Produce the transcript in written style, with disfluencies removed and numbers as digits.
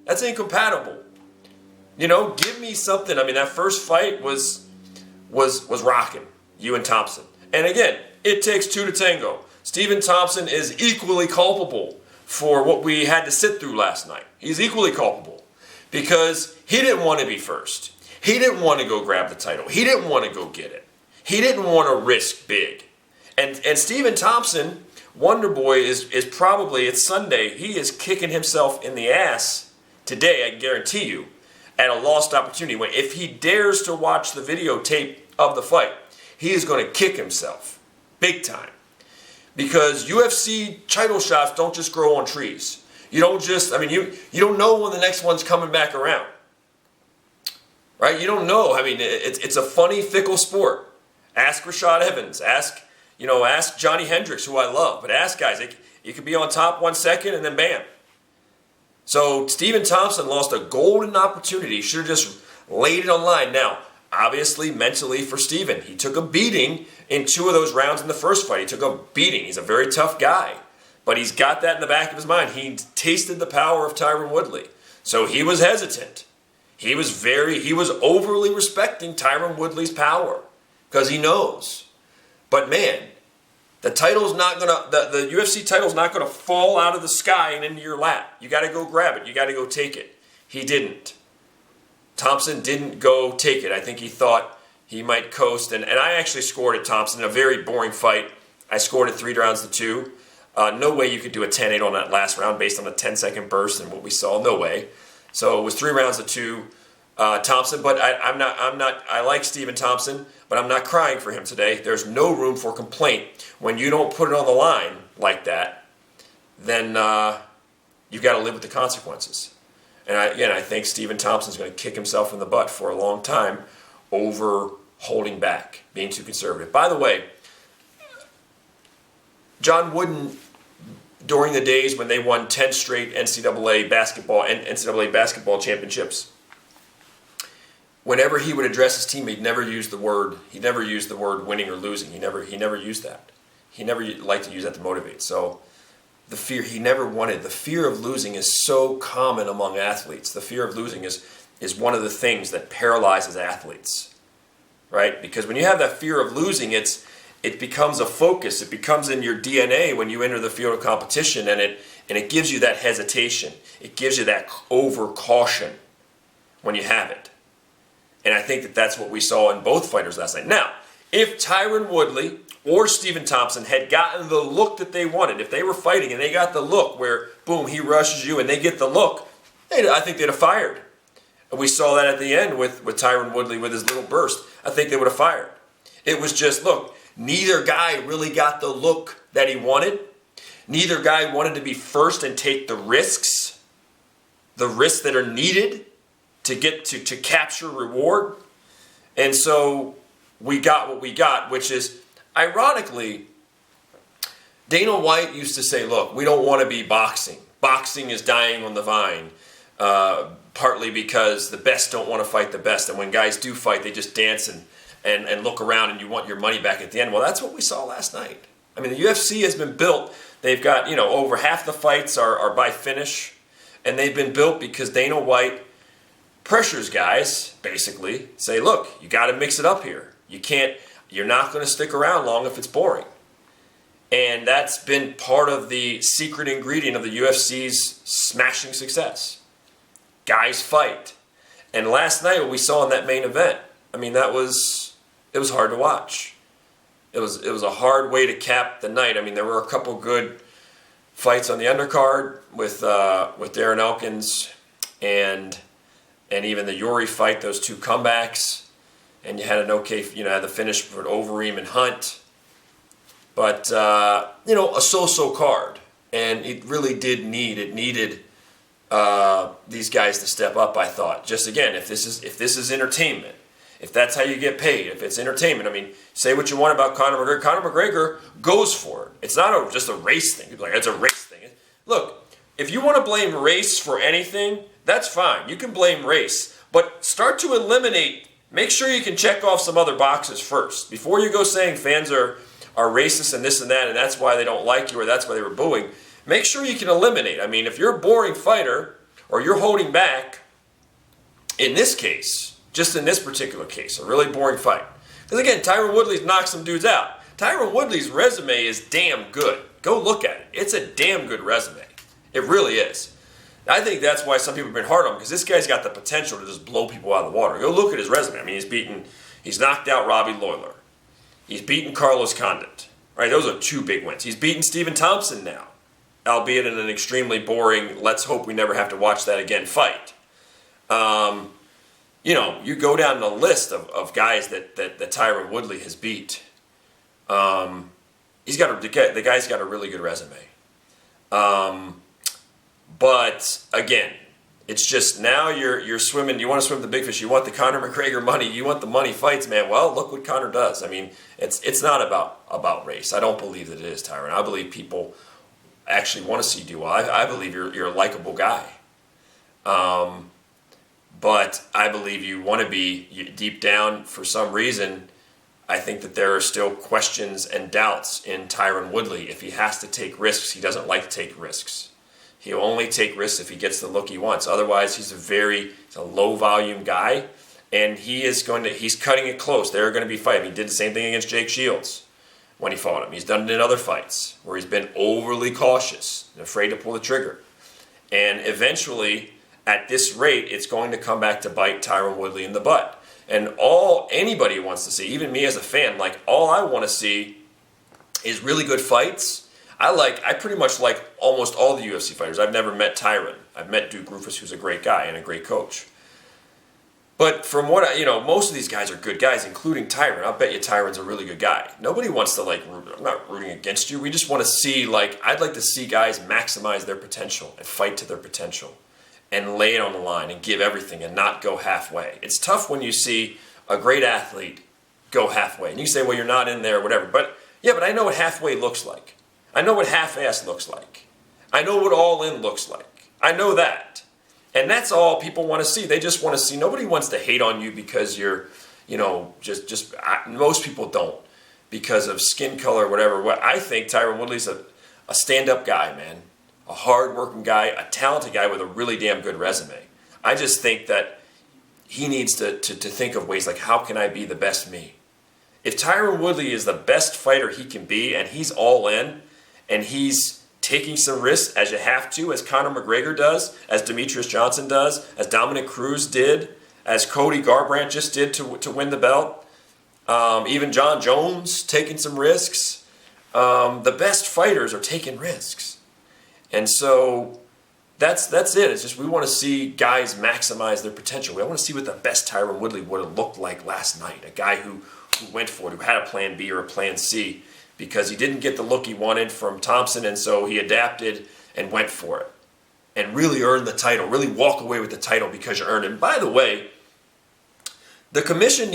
That's incompatible. You know, give me something. I mean, that first fight was rocking, you and Thompson. And again, it takes two to tango. Stephen Thompson is equally culpable for what we had to sit through last night. He's equally culpable because he didn't want to be first. He didn't want to go grab the title. He didn't want to go get it. He didn't want to risk big. And Stephen Thompson, Wonder Boy, is probably, it's Sunday, he is kicking himself in the ass today, I guarantee you, at a lost opportunity. If he dares to watch the videotape of the fight, he is going to kick himself big time. Because UFC title shots don't just grow on trees. You don't just, I mean, you don't know when the next one's coming back around. Right? You don't know. I mean, it's a funny, fickle sport. Ask Rashad Evans. Ask Johnny Hendricks, who I love. But ask guys. You could be on top 1 second and then bam. So Stephen Thompson lost a golden opportunity. He should have just laid it on line. Now, obviously, mentally for Stephen, he took a beating in 2 of those rounds in the first fight. He took a beating. He's a very tough guy. But he's got that in the back of his mind. He tasted the power of Tyron Woodley. So he was hesitant. He was overly respecting Tyron Woodley's power because he knows. But man, the UFC title's not gonna fall out of the sky and into your lap. You got to go grab it. You got to go take it. He didn't. Thompson didn't go take it. I think he thought he might coast, and I actually scored at Thompson in a very boring fight. I scored it 3 rounds to 2. No way you could do a 10-8 on that last round based on a 10-second burst and what we saw. No way. So it was 3 rounds to 2. Thompson, but I like Stephen Thompson, but I'm not crying for him today. There's no room for complaint. When you don't put it on the line like that, then you've got to live with the consequences. And I think Stephen Thompson's going to kick himself in the butt for a long time over holding back, being too conservative. By the way, John Wooden, during the days when they won 10 straight NCAA basketball championships, whenever he would address his team, he never used the word winning or losing. He never used that. He never liked to use that to motivate. So the fear the fear of losing is so common among athletes. The fear of losing is one of the things that paralyzes athletes, right? Because when you have that fear of losing, it becomes a focus. It becomes in your DNA when you enter the field of competition, and it gives you that hesitation. It gives you that over caution when you have it. And I think that's what we saw in both fighters last night. Now, if Tyron Woodley or Stephen Thompson had gotten the look that they wanted, if they were fighting and they got the look where, boom, he rushes you and they get the look, I think they'd have fired. And we saw that at the end with Tyron Woodley with his little burst. I think they would have fired. It was just, look, neither guy really got the look that he wanted. Neither guy wanted to be first and take the risks that are needed to get to capture reward. And so we got what we got, which is, ironically, Dana White used to say, look, we don't want to be boxing. Boxing is dying on the vine, partly because the best don't want to fight the best. And when guys do fight, they just dance and look around and you want your money back at the end. Well, that's what we saw last night. I mean, the UFC has been built. They've got, over half the fights are by finish. And they've been built because Dana White pressures guys, basically, say, look, you got to mix it up here. You're not going to stick around long if it's boring. And that's been part of the secret ingredient of the UFC's smashing success. Guys fight. And last night, what we saw in that main event, I mean, it was hard to watch. It was a hard way to cap the night. I mean, there were a couple good fights on the undercard with Darren Elkins and even the Yuri fight, those 2 comebacks. And you had had the finish for Overeem and Hunt. But, a so-so card. And it really needed these guys to step up, I thought. Just again, if this is entertainment, if that's how you get paid, if it's entertainment, I mean, say what you want about Conor McGregor. Conor McGregor goes for it. It's not just a race thing. People are like, it's a race thing. Look, if you want to blame race for anything, that's fine. You can blame race. But start to eliminate. Make sure you can check off some other boxes first. Before you go saying fans are racist and this and that, and that's why they don't like you or that's why they were booing, make sure you can eliminate. I mean, if you're a boring fighter or you're holding back, in this case, just in this particular case, a really boring fight. Because again, Tyron Woodley's knocked some dudes out. Tyron Woodley's resume is damn good. Go look at it. It's a damn good resume. It really is. I think that's why some people have been hard on him, because this guy's got the potential to just blow people out of the water. Go look at his resume. I mean, he's knocked out Robbie Lawler. He's beaten Carlos Condit. Right? Those are 2 big wins. He's beaten Stephen Thompson now, albeit in an extremely boring, let's hope we never have to watch that again fight. You go down the list of guys that Tyron Woodley has beat. The guy's got a really good resume. But again, it's just now you're swimming. You want to swim the big fish. You want the Conor McGregor money. You want the money fights, man. Well, look what Conor does. I mean, it's not about race. I don't believe that it is, Tyron. I believe people actually want to see you do well. I believe you're a likable guy. But I believe you want to be deep down for some reason. I think that there are still questions and doubts in Tyron Woodley. If he has to take risks, he doesn't like to take risks. He'll only take risks if he gets the look he wants. Otherwise, he's a low volume guy, and he's cutting it close. They're going to be fighting. He did the same thing against Jake Shields when he fought him. He's done it in other fights where he's been overly cautious and afraid to pull the trigger. And eventually, at this rate, it's going to come back to bite Tyron Woodley in the butt. And all anybody wants to see, even me as a fan, all I want to see is really good fights. I pretty much like almost all the UFC fighters. I've never met Tyron. I've met Duke Roufus, who's a great guy and a great coach. But from what most of these guys are good guys, including Tyron. I'll bet you Tyron's a really good guy. Nobody wants to I'm not rooting against you. We just want to see I'd like to see guys maximize their potential and fight to their potential and lay it on the line and give everything and not go halfway. It's tough when you see a great athlete go halfway. And you say, well, you're not in there or whatever. But I know what halfway looks like. I know what half-ass looks like. I know what all-in looks like. I know that. And that's all people want to see. They just want to see. Nobody wants to hate on you because you're, most people don't because of skin color or whatever. What I think Tyron Woodley's a stand-up guy, man. A hard-working guy, a talented guy with a really damn good resume. I just think that he needs to think of ways how can I be the best me? If Tyron Woodley is the best fighter he can be and he's all in, and he's taking some risks, as you have to, as Conor McGregor does, as Demetrius Johnson does, as Dominic Cruz did, as Cody Garbrandt just did to win the belt. Even John Jones taking some risks. The best fighters are taking risks. And so that's it. It's just we want to see guys maximize their potential. We want to see what the best Tyron Woodley would have looked like last night. A guy who went for it, who had a plan B or a plan C, because he didn't get the look he wanted from Thompson, and so he adapted and went for it. And really earned the title, really walk away with the title because you earned it. And by the way, the commission